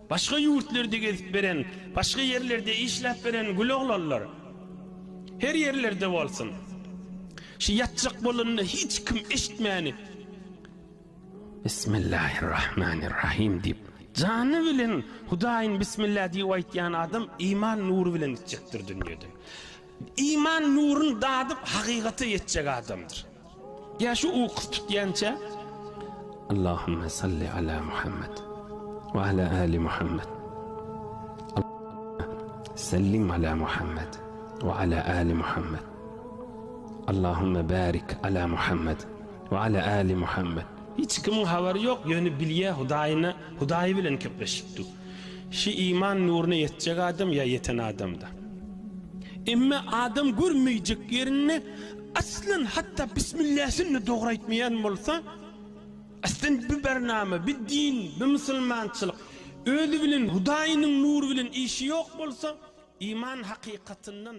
başka yurtlarda gezip beren, başka yerlerde işlep beren güloğlarlar. Her yerlerde olsun. Şu yatacak bolununu hiç kim eşitmeyeni. Bismillahirrahmanirrahim deyip canı bilen Hudayin Bismillah diye aytyan adam iman nuru bilen içecektir dünyada. İman nurun dadıp hakikate yetecek adamdır. Ya şu uqus tutyança Allahümme salli ala Muhammed ve ala ali Muhammed. Sellim ala Muhammed ve ala ali Muhammed. Allahümme barik ala Muhammed ve ala ali Muhammed. Hiç kimin haberi yok, yönü bilye Hudayı bilen köpleşipti. Şu iman nuruna yetecek adam ya yeten adamda. Ama adam görmeyecek yerine aslen hatta Bismillah'ını doğru etmeyen olsa aslen bir bername, bir din, bir Müslümançılık öyle bilen Hudayı'nın nuru bilen işi yok olsa iman hakikatinden